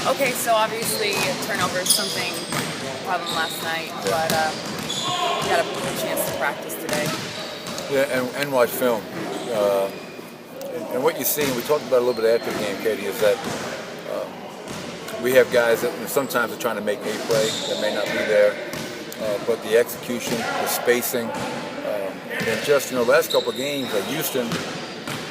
Okay, so obviously turnover is something problem last night, but you got a chance to practice today. Yeah, and watch film. Uh, and what you see, and we talked about a little bit after the game, Katie, is that we have guys that sometimes are trying to make a play that may not be there, but the execution, the spacing, and just last couple of games, like Houston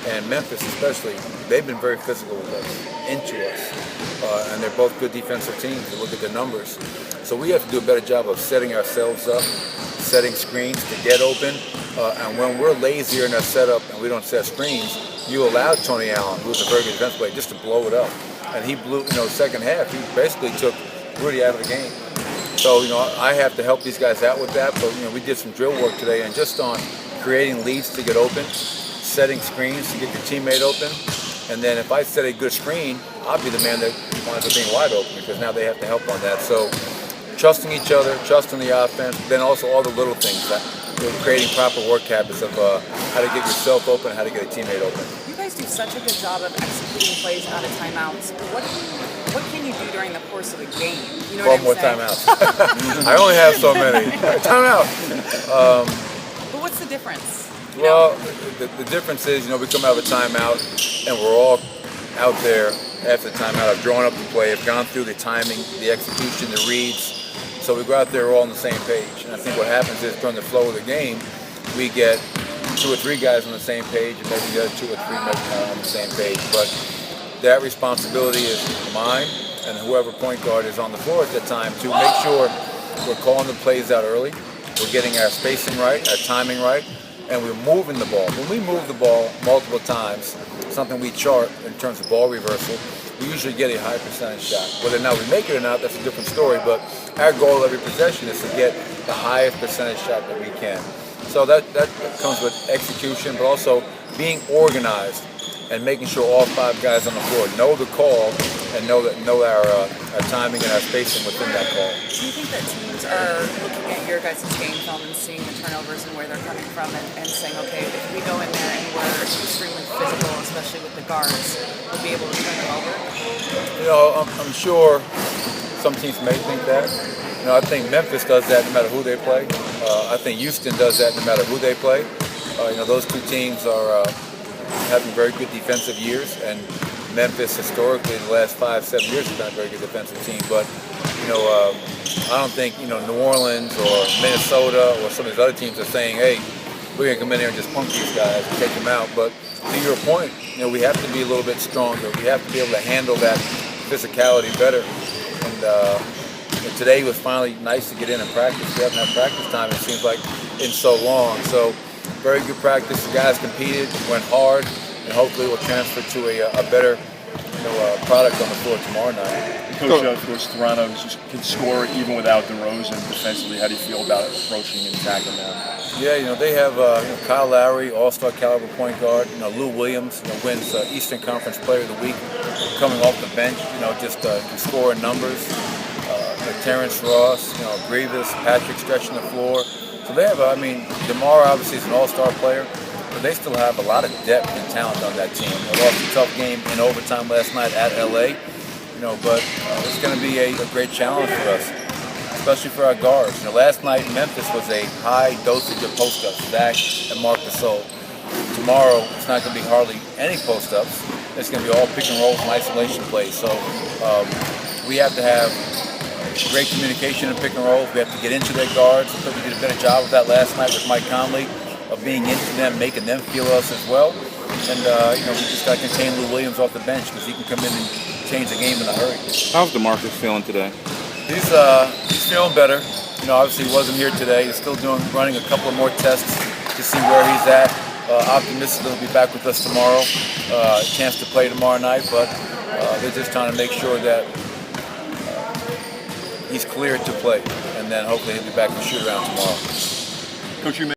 and Memphis especially, they've been very physical with us, into us, and they're both good defensive teams. You look at their numbers, so we have to do a better job of setting ourselves up, setting screens to get open, and when we're lazier in our setup and we don't set screens, you allow Tony Allen, who's a very good defensive player, just to blow it up. And he blew, second half, he basically took Rudy out of the game. So, I have to help these guys out with that. But, we did some drill work today, and just on creating leads to get open, setting screens to get your teammate open. And then if I set a good screen, I'll be the man that winds up being wide open because now they have to help on that. So, trusting each other, trusting the offense, then also all the little things, that creating proper work habits of how to get yourself open, how to get a teammate open. You guys do such a good job of executing plays out of timeouts. What can you do during the course of a game? You know More timeouts. I only have so many. Timeout. But what's the difference? Well, the difference is, we come out of a timeout and we're all out there after the timeout. I've drawn up the play, I've gone through the timing, the execution, the reads. So we go out there all on the same page. And I think what happens is during the flow of the game, we get 2 or 3 guys on the same page, and maybe the other 2 or 3 maybe not on the same page. But that responsibility is mine, and whoever point guard is on the floor at that time to make sure we're calling the plays out early, we're getting our spacing right, our timing right, and we're moving the ball. When we move the ball multiple times, something we chart in terms of ball reversal, we usually get a high percentage shot. Whether or not we make it or not, that's a different story, but our goal every possession is to get the highest percentage shot that we can. So that comes with execution, but also being organized and making sure all 5 guys on the floor know the call and know our timing and our spacing within that call. Do you think that teams are looking at your guys' game film and seeing the turnovers and where they're coming from and saying, okay, if we go in there and we're extremely physical, especially with the guards, we'll be able to turn them over? I'm sure some teams may think that. I think Memphis does that no matter who they play. I think Houston does that no matter who they play. Those 2 teams are having very good defensive years, and Memphis historically the last 5-7 years has been a very good defensive team. But I don't think New Orleans or Minnesota or some of these other teams are saying, hey, we're gonna come in here and just punk these guys and take them out. But to your point, we have to be a little bit stronger. We have to be able to handle that physicality better. And today was finally nice to get in and practice. We haven't had practice time, it seems like, in so long. So very good practice. The guys competed, went hard, and hopefully will transfer to a better product on the floor tomorrow night. Coach, of course, Toronto can score even without DeRozan defensively. How do you feel about approaching and tackling them? Yeah, they have Kyle Lowry, all-star caliber point guard. Lou Williams wins Eastern Conference Player of the Week, coming off the bench. Just can score in numbers. Terrence Ross, Grievous, Patrick stretching the floor. So they have, DeMar obviously is an all-star player, but they still have a lot of depth and talent on that team. They lost a tough game in overtime last night at LA, but it's going to be a great challenge for us, especially for our guards. Last night Memphis was a high dosage of post-ups, Zach and Marc Gasol. Tomorrow it's not going to be hardly any post-ups. It's going to be all pick and rolls and isolation plays. So we have to have great communication and pick and rolls. We have to get into their guards. I thought we did a better job of that last night with Mike Conley, of being into them, making them feel us as well. And we just got to contain Lou Williams off the bench because he can come in and change the game in a hurry. How's DeMarcus feeling today? He's feeling better. Obviously he wasn't here today. He's still running a couple of more tests to see where he's at. Optimistic he'll be back with us tomorrow. Chance to play tomorrow night, but they're just trying to make sure that he's cleared to play, and then hopefully he'll be back in the shoot-around tomorrow. Coach, you